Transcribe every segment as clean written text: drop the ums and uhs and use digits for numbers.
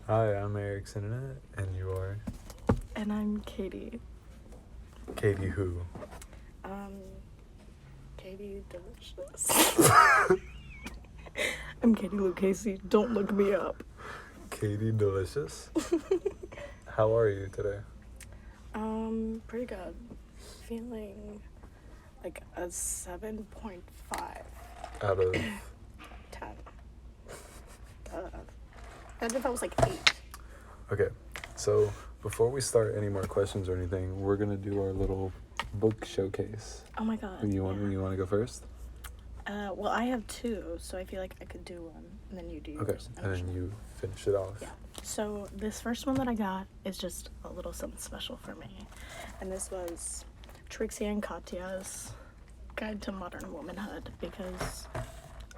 Hi, I'm Eric's Internet, and you are? And I'm Katy. Katy who? Katy Delicious. I'm Katy Lucchese. Don't look me up. Katy Delicious? How are you today? Pretty good. Feeling like a 7.5 Out of... 10. Imagine if I was like 8. Okay, so before we start any more questions or anything, we're gonna do our little book showcase. Oh my god. You want to go first? Well, I have 2, so I feel like I could do one, and then you do yours. Okay, and then you finish it off. Yeah. So this first one that I got is just a little something special for me. And this was Trixie and Katya's Guide to Modern Womanhood, because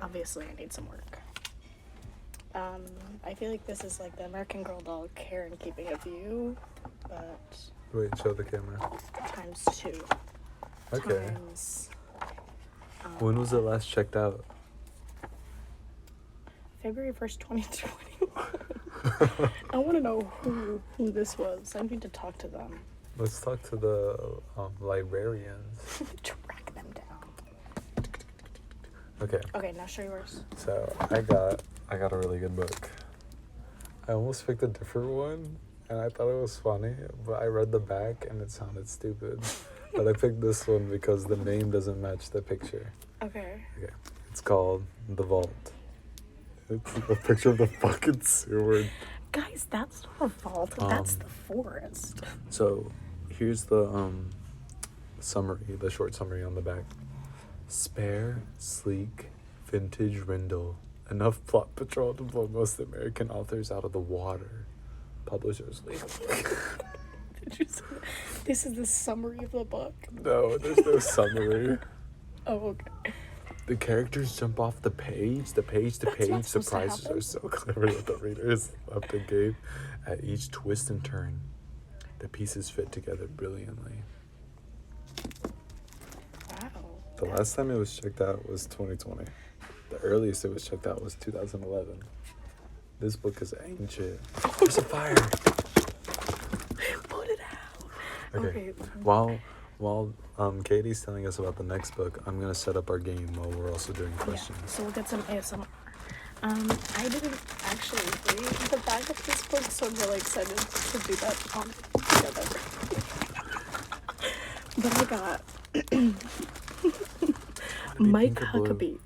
obviously I need some work. I feel like this is like the American Girl doll Care and Keeping of You, but Wait, show the camera. times 2. Okay. Times, When was it last checked out? February 1st, 2020. I want to know who this was. I need to talk to them. Let's talk to the librarians. Track them down. Okay. Okay, now show yours. So I got a really good book. I almost picked a different one, and I thought it was funny, but I read the back and it sounded stupid. But I picked this one because the name doesn't match the picture. Okay. Okay. It's called The Vault. It's a picture of the fucking sewer. Guys, that's not a vault. That's the forest. So here's the summary, the short summary on the back. Spare, sleek, vintage Rindle. Enough plot patrol to blow most American authors out of the water. Publishers legal. Did you say that? This is the summary of the book. No, there's no summary. Oh, okay. The characters jump off the page. The page to That's page not supposed to surprises happen. are so clever that the reader is left to gape at each twist and turn. The pieces fit together brilliantly. Wow. The last time it was checked out was 2020. The earliest it was checked out was 2011. This book is ancient. There's a fire. Put it out. Okay. While Katie's telling us about the next book, I'm gonna set up our game while we're also doing questions. Yeah, so we'll get some ASMR. I didn't actually read the back of this book, so I'm really excited to do that together. But I got Mike pink or blue? Huckabee.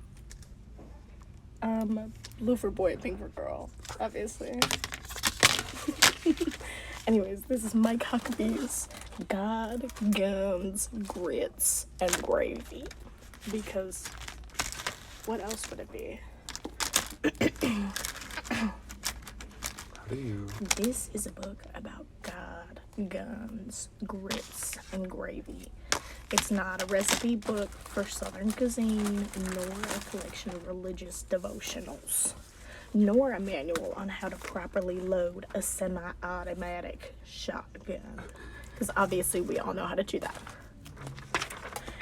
Blue for boy, pink for girl, obviously. Anyways, this is Mike Huckabee's God, Guns, Grits, and Gravy. Because what else would it be? How do you... This is a book about God, guns, grits, and gravy. It's not a recipe book for Southern cuisine, nor a collection of religious devotionals, nor a manual on how to properly load a semi-automatic shotgun. Because obviously we all know how to do that.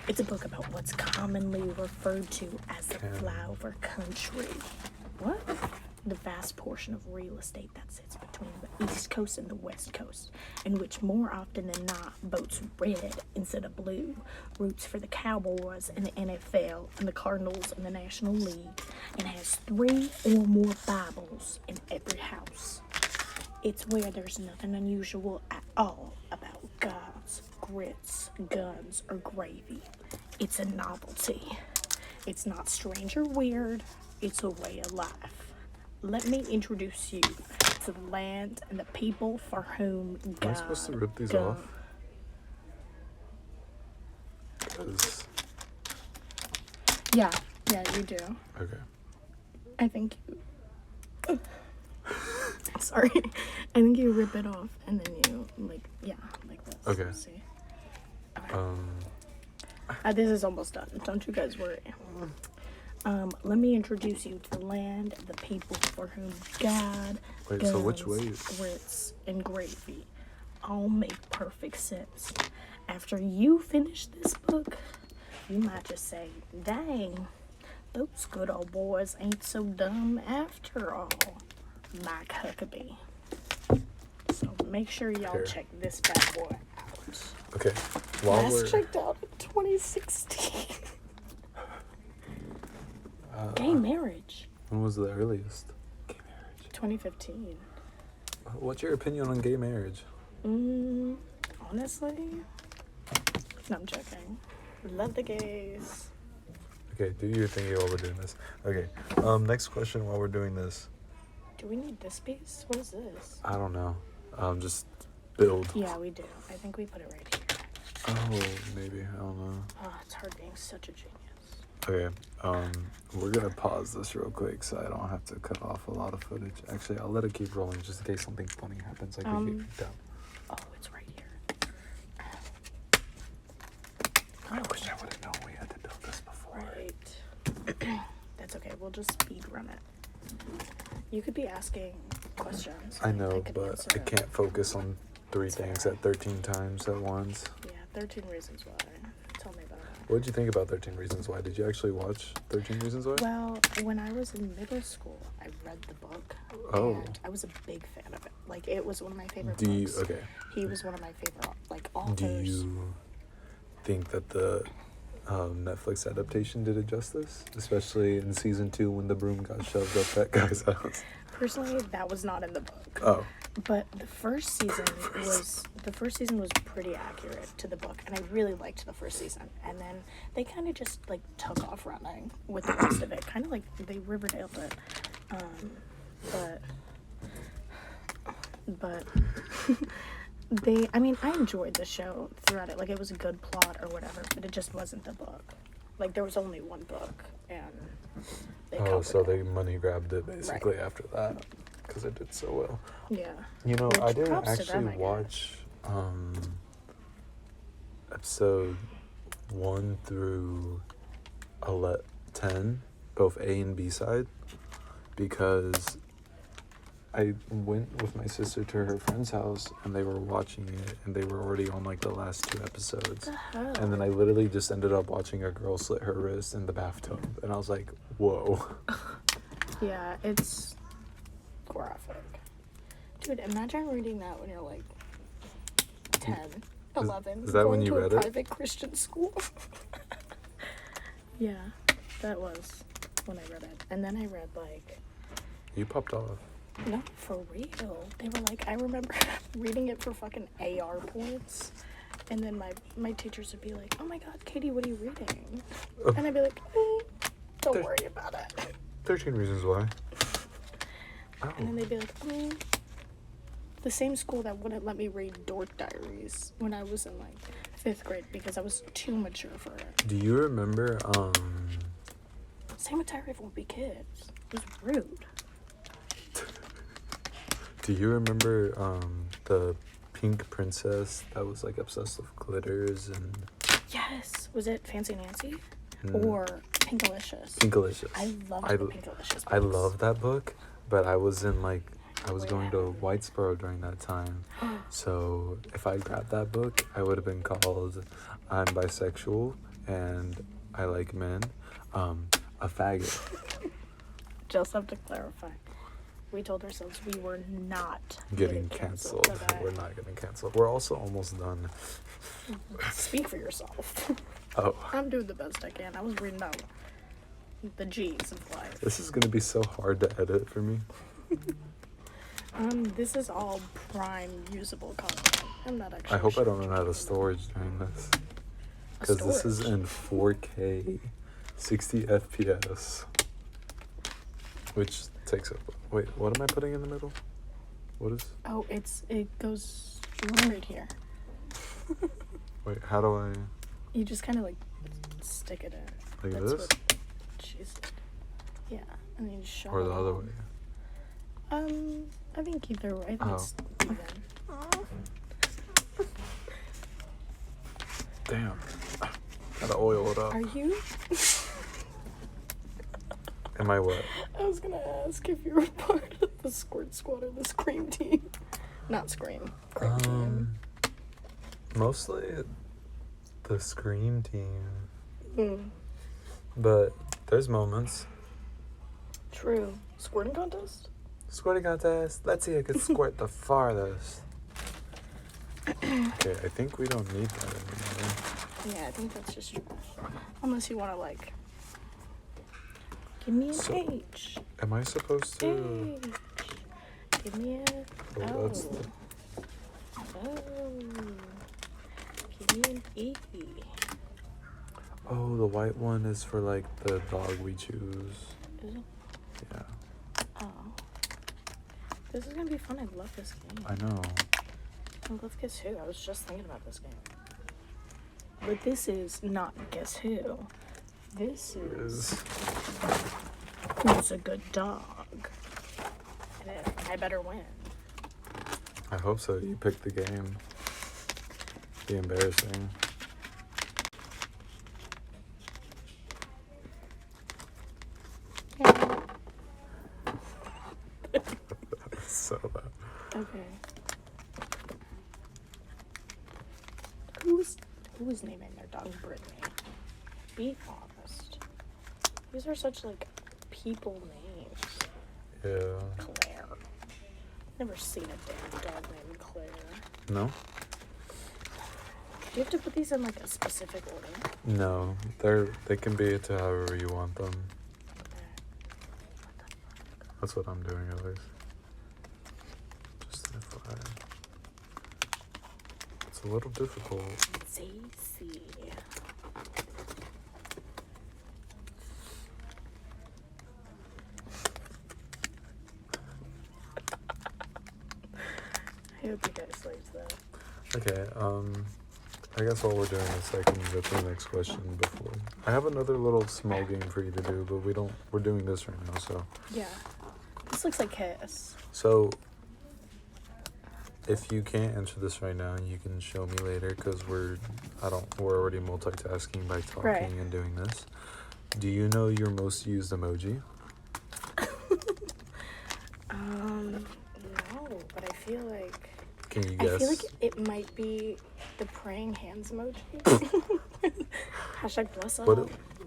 It's a book about what's commonly referred to as the flower country. What? The vast portion of real estate that sits between the East Coast and the West Coast, in which more often than not votes red instead of blue, roots for the Cowboys and the NFL and the Cardinals and the National League, and has 3 or more Bibles in every house. It's where there's nothing unusual at all about gods, grits, guns, or gravy. It's a novelty. It's not strange or weird. It's a way of life. Let me introduce you to the land and the people for whom God... Am I supposed to rip these gun- off? 'Cause- Yeah, you do. Okay. I think you... Sorry. I think you rip it off and then you, like this. Okay. See? This is almost done. Don't you guys worry. Let me introduce you to the land, the people for whom God, Wait, guns, so which way? grits, and gravy all make perfect sense. After you finish this book, you might just say, dang, those good old boys ain't so dumb after all. Mike Huckabee. make sure y'all Here. check this bad boy out. Okay. While Last we're checked out in 2016. Gay marriage. when was the earliest gay marriage? 2015. What's your opinion on gay marriage? Honestly, no, I'm joking. Love the gays. Okay, do your thing while we're doing this. Okay. Next question while we're doing this. Do we need this piece? What is this? I don't know. Just build. Yeah, we do. I think we put it right here. Oh, maybe. I don't know. Oh, it's hard being such a genius. Okay. We're gonna pause this real quick so I don't have to cut off a lot of footage. Actually, I'll let it keep rolling just in case something funny happens. Like we get kicked out. Oh, it's right here. I wish I would have known we had to build this before. Right. That's okay. We'll just speed run it. You could be asking questions. I know, could but answer I them. can't focus on three things at 13 times at once. Yeah, 13 Reasons Why. Tell me about it. What did you think about 13 Reasons Why? Did you actually watch 13 Reasons Why? Well, when I was in middle school, I read the book. Oh. And I was a big fan of it. Like, it was one of my favorite Do you, books. okay. He was one of my favorite, like, authors. Do you think that the Netflix adaptation did it justice? Especially in season 2 when the broom got shoved up that guy's house. Personally, that was not in the book. Oh. But the first season was pretty accurate to the book, and I really liked the first season. And then they kind of just like took off running with the rest of it, kind of like they Riverdaled it. But I enjoyed the show throughout it. Like, it was a good plot or whatever, but it just wasn't the book. Like, there was only one book, and they So covered they it. money grabbed it basically after that because it did so well. Yeah. You know, Which, I didn't props to actually them, I watch episode 1 through 10, both A and B side, because I went with my sister to her friend's house and they were watching it and they were already on like the last 2 episodes. What the hell? And then I literally just ended up watching a girl slit her wrist in the bathtub and I was like, whoa. Yeah, it's graphic. Dude, imagine reading that when you're like 10, 11. is that when going you to read a it? private Christian school. Yeah, that was when I read it. And then I read like, You popped off. no, for real. They were like, I remember reading it for fucking AR points. And then my teachers would be like, oh my god, Katie, what are you reading? And I'd be like, don't worry about it. 13 Reasons Why. Oh. And then they'd be like, the same school that wouldn't let me read Dork Diaries when I was in like 5th grade because I was too mature for it. Do you remember, Same with Diary of Wimpy Kids. It was rude. do you remember, the pink princess that was like obsessed with glitters and Yes. Was it Fancy Nancy? Mm. Or Pinkalicious? Pinkalicious? I loved the Pinkalicious books. I love that book, but I was going to Whitesboro during that time. So if I grabbed that book, I would have been called I'm bisexual and I like men, a faggot. Just have to clarify. We told ourselves we were not Getting canceled. today. We're not getting canceled. We're also almost done. Speak for yourself. Oh, I'm doing the best I can. I was reading out the G's of life. this is gonna be so hard to edit for me. This is all prime usable content. I'm not actually. I hope I sure. don't run out of storage during this. Because this is in 4K, 60 FPS. Which takes up. Wait, what am I putting in the middle? What is. Oh, it goes right here. Wait, how do I. You just kind of like stick it in. Like That's this? What she said. Yeah, and then you shove Or it the other on. way? I think either way. I think Oh. it's even. Damn. Gotta oil it up. Are you? Am I what? I was gonna ask if you were part of the Squirt Squad or the Scream team. Not Scream. Scream team. Mostly the Scream team. Mm, But there's moments. true. Squirting contest? Squirting contest. Let's see who can squirt the farthest. Okay, I think we don't need that anymore. Yeah, I think that's just trash. Unless you want to, like, give me an H. Am I supposed to? H. Give me a Oh, that's the... Give me an E. Oh, the white one is for, like, the dog we choose. Is it? Yeah. Oh. This is gonna be fun. I love this game. I know. I love Guess Who. I was just thinking about this game. But this is not Guess Who. This is Who's a Good Dog. And I better win. I hope so. You picked the game. Be embarrassing. So bad. Okay. Who's naming their dog Brittany? Be honest. These are such, like, people names. Yeah. Claire. Never seen a damn dog named Claire. No? Do you have to put these in, like, a specific order? No. They can be to however you want them. That's what I'm doing at least. Just FYI. It's a little difficult. Stacy. I hope you guys liked that. Okay, I guess all we're doing is I can go to the next question before. I have another little small game for you to do, but we're doing this right now, so. Yeah. This looks like chaos. So, if you can't answer this right now, you can show me later, because we're already multitasking by talking Right. and doing this. Do you know your most used emoji? No, but I feel like... Can you guess? I feel like it might be the praying hands emoji. Hashtag bless up.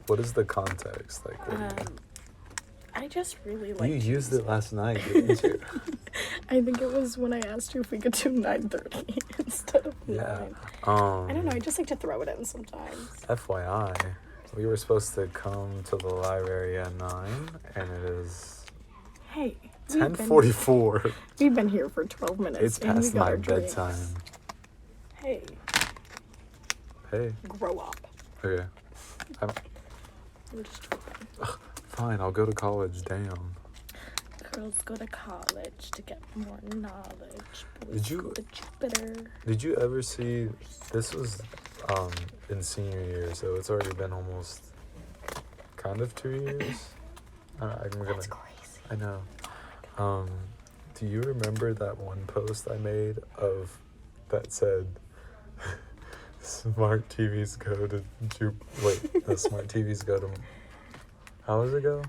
What is the context? Like, what do I just really like. you used it last night, didn't you? I think it was when I asked you if we could do 9:30 instead of 9. Yeah. I don't know. I just like to throw it in sometimes. FYI, we were supposed to come to the library at 9, and it is Hey. 10:44. We've been here for 12 minutes. It's and we past got my our drinks. bedtime. Hey, Hey. grow up. Okay. I'm just joking. Fine, I'll go to college. Damn. Girls go to college to get more knowledge. Boys Did you- go to Jupiter? Did you ever see? This was in senior year, so it's already been almost kind of 2 years. I'm gonna. That's crazy. I know. Do you remember that one post I made that said, "Smart TVs go to smart TVs go to." How does it go?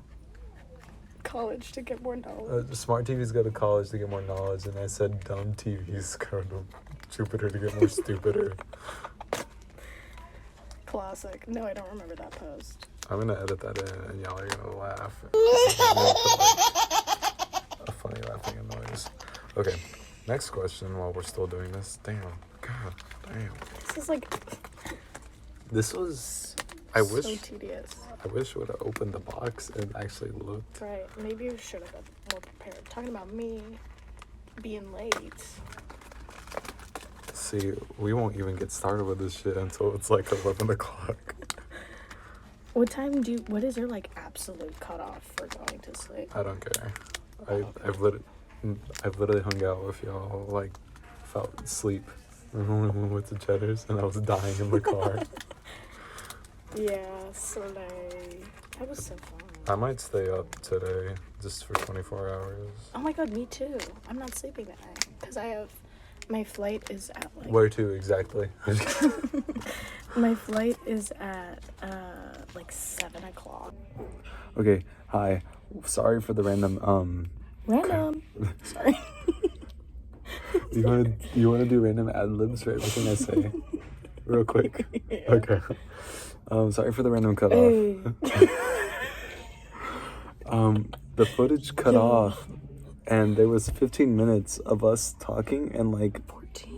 College to get more knowledge. Smart TVs go to college to get more knowledge, and I said, "Dumb TVs go to Jupiter to get more stupider." Classic. No, I don't remember that post. I'm gonna edit that in, and y'all are gonna laugh. A funny laughing noise. Okay, next question. While we're still doing this, damn, god, damn. This is like This was. so tedious. I wish I would have opened the box and actually looked. Right. Maybe you should have been more prepared. Talking about me being late. See, we won't even get started with this shit until it's like 11 o'clock. What is your like absolute cutoff for going to sleep? I don't care. I've literally hung out with y'all, like, felt asleep. Remember when we went to Cheddar's and I was dying in the car? Yeah, Soleil. That was so fun. I might stay up today just for 24 hours. Oh my god, me too. I'm not sleeping that night because my flight is at like. Where to exactly? My flight is at like 7 o'clock. Okay, hi. Sorry for the random Random. Sorry. You wanna do random ad libs for everything I say? Real quick. Yeah. Okay. Sorry for the random cutoff. Hey. The footage cut off, and there was 15 minutes of us talking and like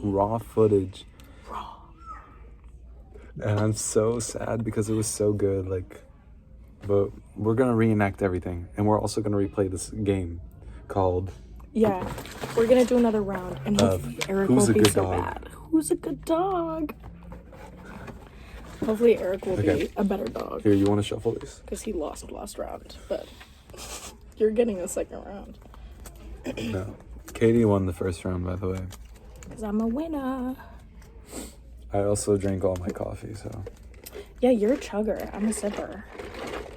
raw footage. Raw. And I'm so sad because it was so good. Like, but we're gonna reenact everything, and we're also gonna replay this game called Yeah, we're gonna do another round, and hopefully Eric Who's won't a be Good so Dog? bad. Who's a good dog? Hopefully Eric will Okay. be a better dog, Here. You want to shuffle these? because he lost last round, but you're getting a second round. No. Katie won the first round, by the way. Because I'm a winner. I also drank all my coffee, so Yeah, you're a chugger. I'm a sipper.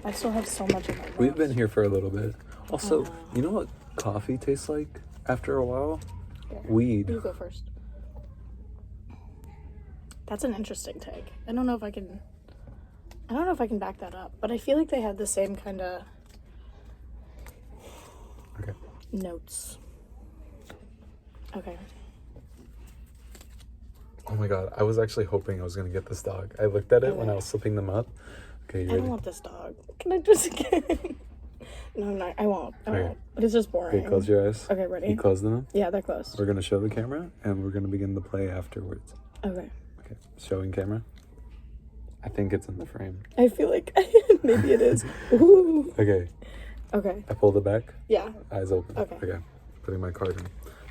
I still have so much in my mouth. we've been here for a little bit. Also, you know what coffee tastes like after a while? Here, Weed. You go first. That's an interesting take. I don't know if I can back that up, but I feel like they had the same kind of Okay. notes. Okay. Oh my god, I was actually hoping I was gonna get this dog. I looked at it when I was slipping them up. Okay, you I ready? don't want this dog. Can I just again? No, I'm not. I won't. Okay. But it's just boring. Okay, close your eyes. Okay, ready? You close them. Yeah, they're closed. We're gonna show the camera, and we're gonna begin the play afterwards. Okay. Okay, showing camera. I think it's in the frame. I feel like maybe it is. Ooh. Okay, Okay. I pulled it back. Yeah. Eyes open. Okay. Putting my card in.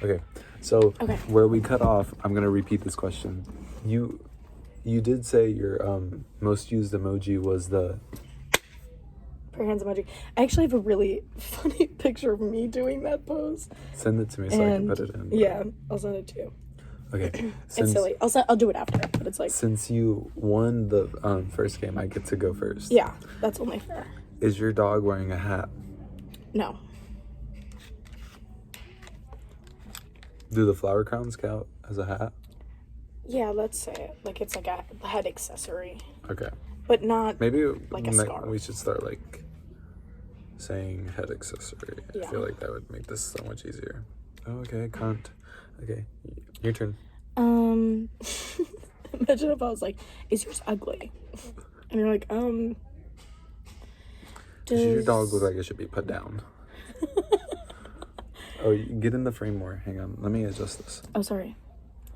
Okay, so Okay. where we cut off, I'm gonna repeat this question. You did say your most used emoji was the Prayer hands emoji. I actually have a really funny picture of me doing that pose. send it to me so I can put it in. Yeah, I'll send it to you. Okay. It's silly. I'll do it after, but it's like, Since you won the first game, I get to go first. yeah, that's only fair. Is your dog wearing a hat? No. Do the flower crowns count as a hat? Yeah, let's say it. Like it's like a head accessory, Okay. but not. Maybe Like a scarf. we should start like saying head accessory. Yeah. I feel like that would make this so much easier. Oh, okay, cunt. Okay, your turn. Imagine if I was like, "Is yours ugly?" And you're like, Does your does dog look like it should be put down? Oh, you get in the frame more. Hang on. Let me adjust this. Oh, sorry.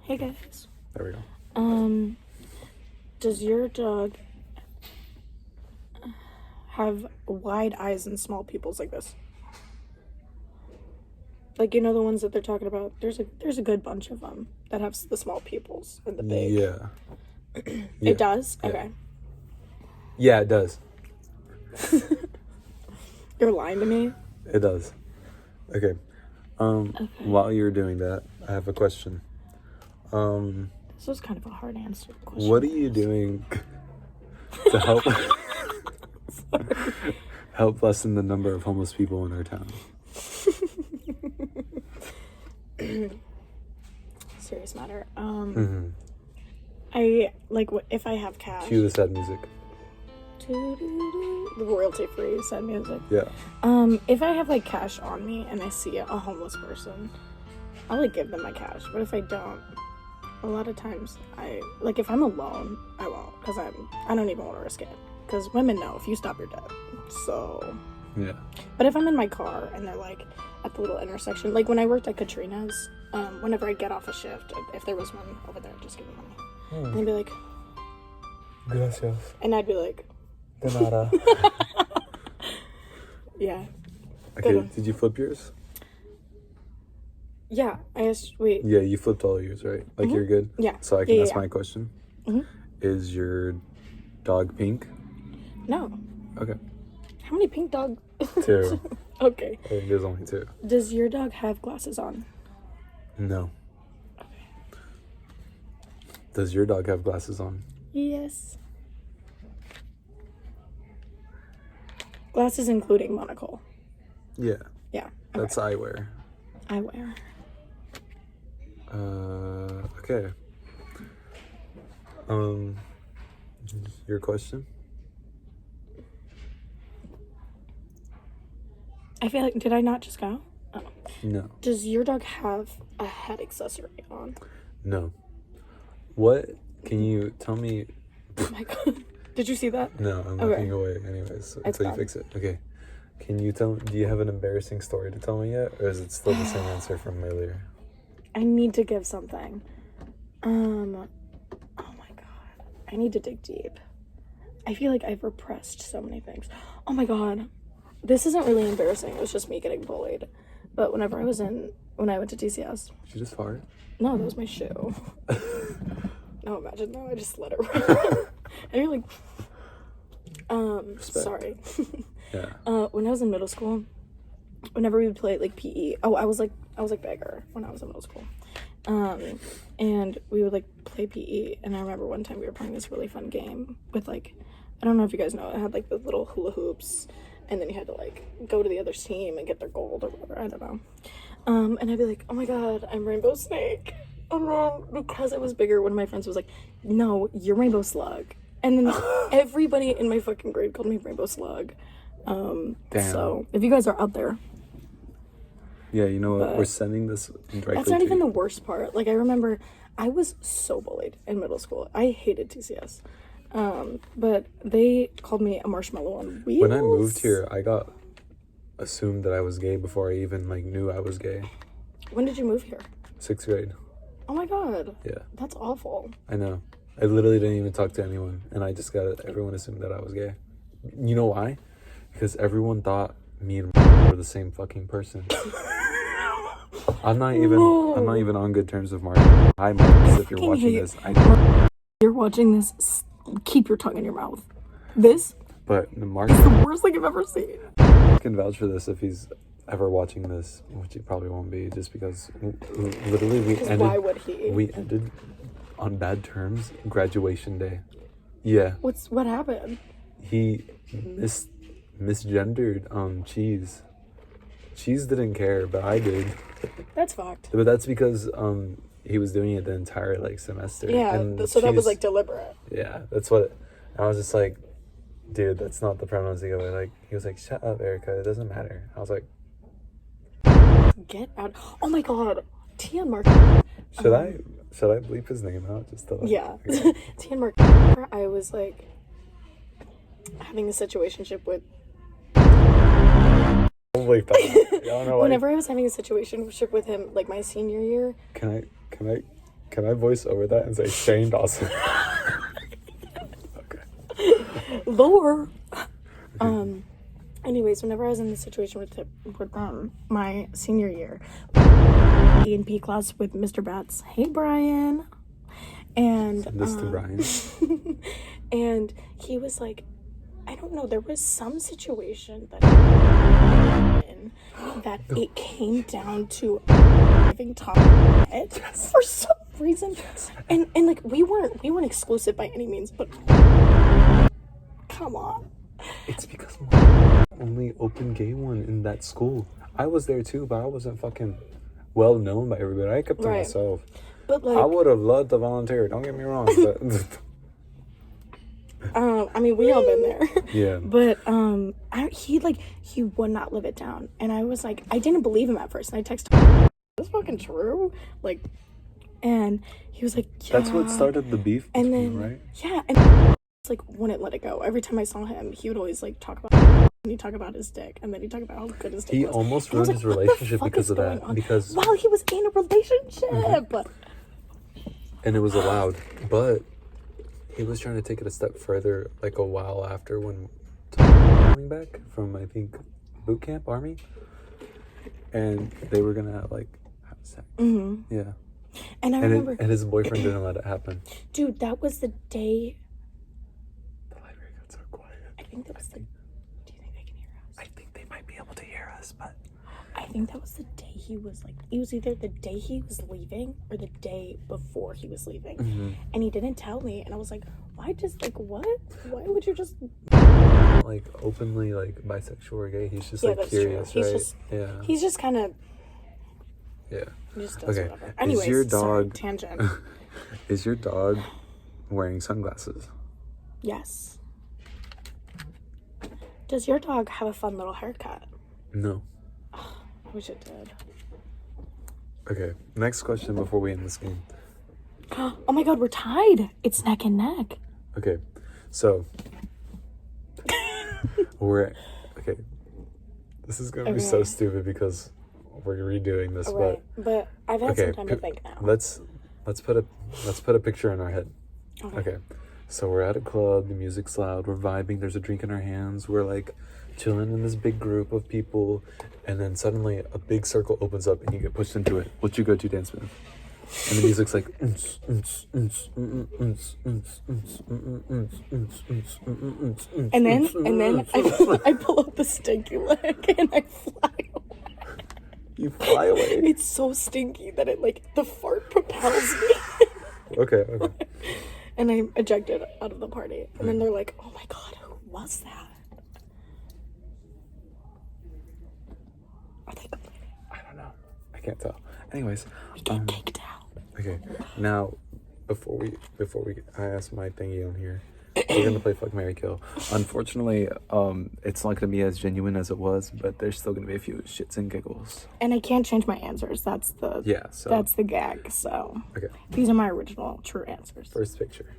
Hey guys. There we go. Does your dog have wide eyes and small pupils like this? Like, you know, the ones that they're talking about? There's a good bunch of them that have the small pupils and the big. Yeah. It does? Yeah. Okay. Yeah, it does. You're lying to me? It does. Okay. While you're doing that, I have a question. This was kind of a hard answer question. What are you doing to help help lessen the number of homeless people in our town? Serious matter. Mm-hmm. I like if I have cash. Cue the sad music. The royalty free sad music. Yeah. If I have like cash on me and I see a homeless person, I'll like give them my cash. But if I don't, a lot of times if I'm alone, I won't, because I don't even want to risk it, because women know if you stop, you're dead. So Yeah. but if I'm in my car and they're like at the little intersection, like when I worked at Katrina's, whenever I get off a shift, if there was one over there, just give me money. And they'd be like, Gracias. and I'd be like, De nada. yeah. Okay, one. did you flip yours? Yeah, I asked, wait. Yeah, you flipped all yours, right? Like you're good? Yeah. So I can Yeah, ask yeah. my question. Mhm. Is your dog pink? No. Okay. How many pink dogs? 2. Okay. I think there's only 2. Does your dog have glasses on? No. Does your dog have glasses on? Yes. Glasses including monocle. Yeah. Yeah. That's eyewear. Eyewear. Okay. Your question? I feel like, did I not just go? Oh. No. Does your dog have a head accessory on? No. What? Can you tell me? Oh my god. Did you see that? No, I'm Okay. looking away anyways until you fine. fix it. Okay. Can you tell? Do you have an embarrassing story to tell me yet, or is it still the same answer from earlier? I need to give something. Oh my god. I need to dig deep. I feel like I've repressed so many things. Oh my god. This isn't really embarrassing. It was just me getting bullied. But when I went to TCS. Did you just fart? No, that was my shoe. No, imagine though. I just let it run. And you're like, Respect. sorry. Yeah. When I was in middle school, whenever we would play like PE, I was bigger when I was in middle school. And we would like play PE, and I remember one time we were playing this really fun game with like, I don't know if you guys know, it had like the little hula hoops, and then you had to like go to the other team and get their gold or whatever, I don't know. And I'd be like, oh my god, I'm Rainbow Snake. And then because I was bigger, one of my friends was like, no, you're Rainbow Slug. And then everybody in my fucking grade called me Rainbow Slug. Damn. So if you guys are out there. Yeah, you know what? We're sending this directly. That's not even the worst part. Like, I remember I was so bullied in middle school. I hated TCS. But they called me a marshmallow on wheels. When I moved here, I got assumed that I was gay before I even like knew I was gay. When did you move here? 6th grade. Oh my god. Yeah. That's awful. I know. I literally didn't even talk to anyone, and I just got everyone assumed that I was gay. You know why? Because everyone thought me and were the same fucking person. I'm not even on good terms with Mark. Hi, Mark, if you're watching this. You're watching this, keep your tongue in your mouth. This But Mark is the worst thing I've ever seen. can vouch for this if he's ever watching this, which he probably won't be, just because literally Why would he? We ended on bad terms graduation day. Yeah. What happened? He misgendered Cheese. Cheese didn't care, but I did. That's fucked. But that's because he was doing it the entire like semester. Yeah, and so that was like deliberate. Yeah, that's what I was just like, dude, that's not the pronouns he goes. Like, he was like, shut up, Erica, it doesn't matter. I was like, get out. Oh my god. Tian Mark. should I bleep his name out just to like, yeah. Tian Mark. I was like having a situationship with bleep that. I don't know why. whenever I was having a situationship with him, like my senior year. Can I voice over that and say Shane Dawson? Okay. Lower. Anyways, whenever I was in the situation with my senior year, E&P class with Mr. Batts. Hey, Brian. And Mr. Brian. and he was like, I don't know, there was some situation that it came down to having top head for some reason. And like we weren't exclusive by any means, but come on. It's because I'm the only open gay one in that school. I was there too, but I wasn't fucking well known by everybody. I kept to myself. But like, I would have loved to volunteer, don't get me wrong, but I mean, we all been there. Yeah. But he would not live it down, and I was like, I didn't believe him at first, and I texted him, "Is this fucking true?" Like, and he was like, "Yeah." That's what started the beef. And then, you, right? yeah, and like wouldn't let it go. Every time I saw him, he would always like talk about. And he'd talk about his dick, and then he'd talk about how good his dick was. He almost And I was ruined his like, relationship because of that. Because while he was in a relationship, and it was allowed, but he was trying to take it a step further, like a while after when coming back from, I think, boot camp, army, and they were gonna like have sex. Mm-hmm. Yeah. And I remember, and his boyfriend didn't let it happen. Dude, that was the day. The library got so quiet. I think that was the. Do you think they can hear us? I think they might be able to hear us, but I think that was the day he was like. It was either the day he was leaving or the day before he was leaving, and he didn't tell me. And I was like, why just like what? Why would you just like openly like bisexual or gay? He's just yeah, like that's curious, true. right? He's just kind of. Yeah. He just does Okay. whatever. Anyways, is your dog sorry, tangent. Is your dog wearing sunglasses? Yes. Does your dog have a fun little haircut? No. I wish it did. Okay. Next question before we end this game. Oh my god, we're tied. It's neck and neck. Okay. So we're okay. This is gonna be so stupid because we're redoing this, Right. But I've had some time to think now. let's put a picture in our head. Okay. So we're at a club, the music's loud, we're vibing, there's a drink in our hands, we're like chilling in this big group of people, and then suddenly a big circle opens up and you get pushed into it. What's your go-to dance move? And the music's like and then I pull up the stinky leg and I fly away. You fly away? It's so stinky that it like the fart propels me. Okay. And I'm ejected out of the party. And then they're like, oh my god, who was that? Are they complaining? I don't know. I can't tell. Anyways. We get kicked out. Okay. Now, before I ask my thingy on here, we're gonna play Fuck, Marry, Kill. Unfortunately, it's not gonna be as genuine as it was, but there's still gonna be a few shits and giggles. And I can't change my answers. That's the gag. So okay. These are my original true answers. First picture.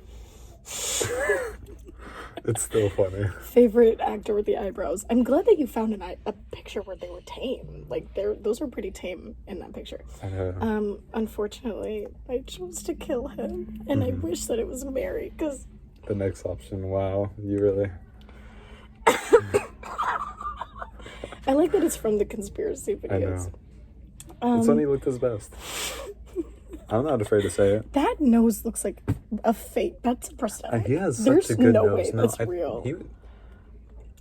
It's still funny. Favorite actor with the eyebrows. I'm glad that you found a picture where they were tame. Like those were pretty tame in that picture. I know. Unfortunately, I chose to kill him, and I wish that it was Mary, because the next option. Wow, you really. I like that it's from the conspiracy videos. I know. It's when he looked his best. I'm not afraid to say it. That nose looks like a fake. That's a prosthetic. He has There's such a good no nose. way that's real.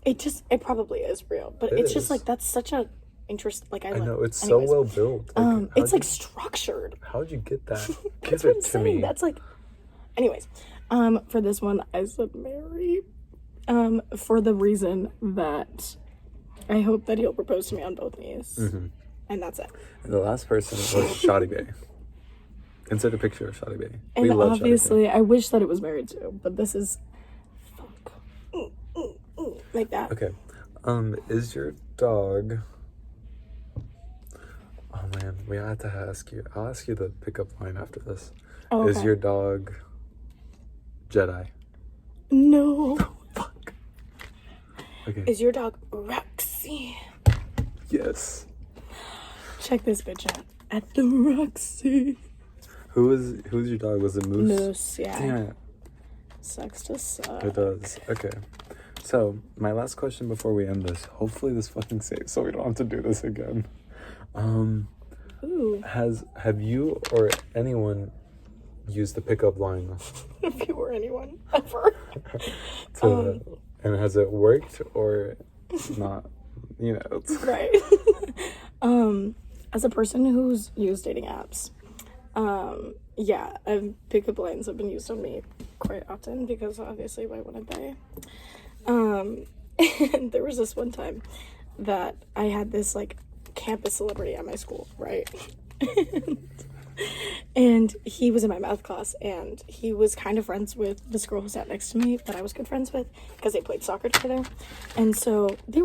It probably is real, but it's just like that's such a interest. Like I know it's so well built. Like, it's like structured. How'd you get that? That's what I'm saying. That's like. Anyways, for this one, I said Mary. For the reason that I hope that he'll propose to me on both knees, and that's it. And the last person was Shawty Bay. Insert a picture of Shawty Bay. And obviously, I wish that it was married too, but this is fuck. Like that. Okay. Is your dog... Oh man, we have to ask you. I'll ask you the pickup line after this. Oh, okay. Is your dog Jedi? No. Fuck. Okay. Is your dog Roxy? Yes. Check this bitch out. At the Roxy. Who's your dog? Was it Moose? Moose, yeah. Damn it. Sucks to suck. It does. Okay. So, my last question before we end this. Hopefully this fucking saves so we don't have to do this again. Ooh. Have you or anyone used the pickup line? If you or anyone ever. And has it worked or not? You know. Right. As a person who's used dating apps, yeah, pickup lines have been used on me quite often because obviously why wouldn't they? And there was this one time that I had this like campus celebrity at my school, right? And he was in my math class, and he was kind of friends with this girl who sat next to me that I was good friends with because they played soccer together. And so they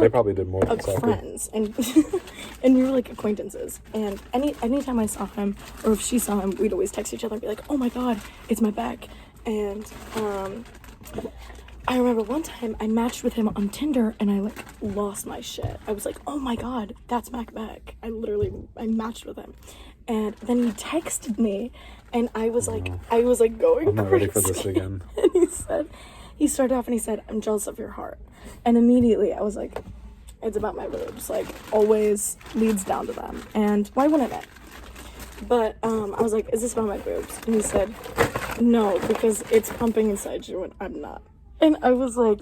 probably did more than soccer. Friends, and and we were like acquaintances. And anytime I saw him or if she saw him, we'd always text each other and be like, "Oh my god, it's my Beck." And I remember one time I matched with him on Tinder and I like lost my shit. I was like, "Oh my god, that's Mac Beck." I matched with him. And then he texted me, and I was like going I'm not ready for this again. And he started off and he said, "I'm jealous of your heart." And immediately I was like, it's about my boobs. Like, always leads down to them. And why wouldn't it? But I was like, "Is this about my boobs?" And he said, "No, because it's pumping inside you and I'm not." And I was like...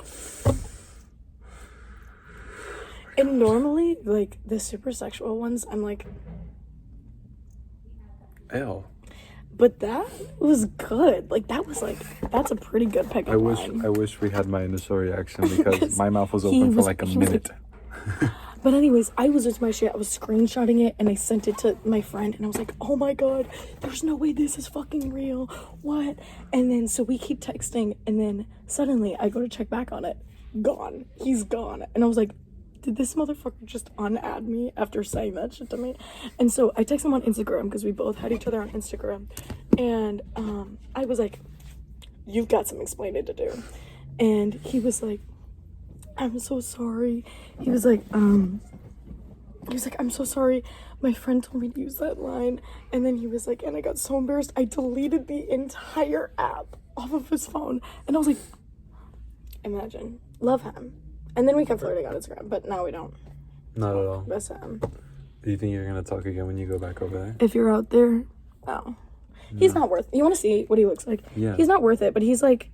And normally, like, the super sexual ones, I'm like... Ew. But that was good. Like, that's a pretty good pickup line. I wish we had my initial reaction because my mouth was open for like a minute. Like, but anyways, I was into my shit. I was screenshotting it and I sent it to my friend and I was like, "Oh my god, there's no way this is fucking real. What?" And then so we keep texting, and then suddenly I go to check back on it. Gone. He's gone. And I was like, did this motherfucker just unadd me after saying that shit to me? And so I text him on Instagram because we both had each other on Instagram. And I was like, "You've got some explaining to do." And he was like, "I'm so sorry." He was like, he was like, I'm so sorry. My friend told me to use that line. And then he was like, and I got so embarrassed. I deleted the entire app off of his phone. And I was like, imagine. Love him. And then we kept flirting on Instagram, but now we don't. Not at all. Miss him. Do you think you're going to talk again when you go back over there? If you're out there, no. He's not worth it. You want to see what he looks like? Yeah. He's not worth it, but he's like,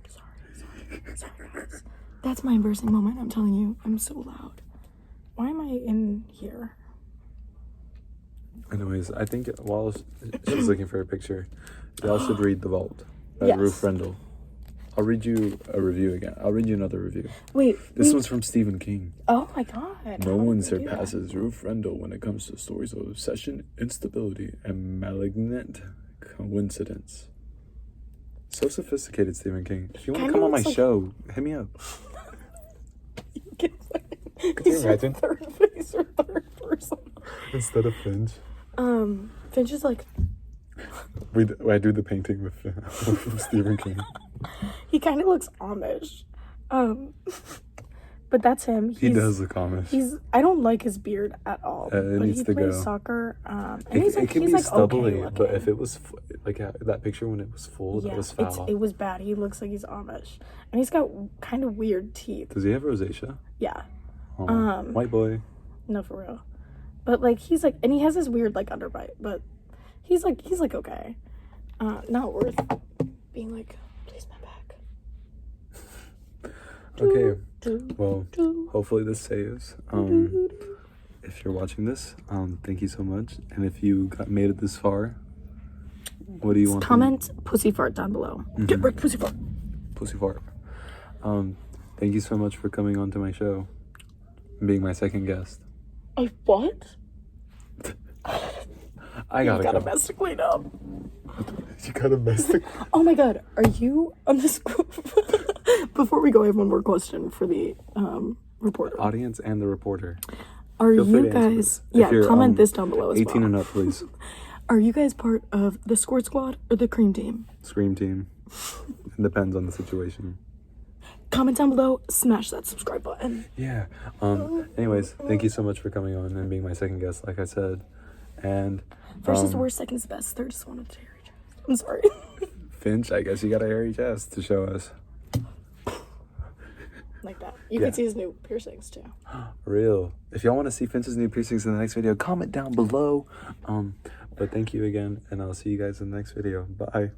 sorry, guys. That's my embarrassing moment. I'm telling you. I'm so loud. Why am I in here? Anyways, I think while she's looking for a picture, y'all should read The Vault by Yes. Ruth Rendell. I'll read you a review again. I'll read you another review. Wait. This one's from Stephen King. Oh my god. No How one did they do that? surpasses Ruth Rendell when it comes to stories of obsession, instability, and malignant coincidence. So sophisticated, Stephen King. If you want to Kinda come on my looks like- show, hit me up. Could you imagine? Third person. Instead of Finch. Finch is like, I do the painting with Stephen King. he kind of looks Amish. But that's him. He does look Amish. I don't like his beard at all. It but needs he to plays go. soccer. And It can be like stubbly, okay but if looking. it was that picture when it was full, that was foul. it was bad. He looks like he's Amish, and he's got kind of weird teeth. Does he have rosacea? Yeah, Oh, white boy. no, for real. But like he's like, and he has this weird like underbite, but he's like okay. Not worth being like, please my back. Okay. Well, hopefully this saves. If you're watching this, thank you so much. And if you made it this far, what do you want? Comment pussy fart down below. Get right, pussy fart. Pussy fart. Thank you so much for coming on to my show, and being my second guest. What? I You gotta gotta go. mess the clean up. You gotta mess the. Oh my god, are you on this? Before we go, I have one more question for the reporter. Audience and the reporter. Are Feel free you to answer guys? this. If Yeah, you're, comment this down below as 18 well. and up, please. Are you guys part of the Squirt Squad or the Cream Team? Scream team. It depends on the situation. Comment down below. Smash that subscribe button. Yeah. Anyways, thank you so much for coming on and being my second guest, like I said. And First is the worst, second is the best, third is one of the hairy chest. I'm sorry. Finch, I guess you got a hairy chest to show us. Like that. You Yeah. can see his new piercings too. Real. If y'all want to see Finch's new piercings in the next video, comment down below. But thank you again, and I'll see you guys in the next video. Bye.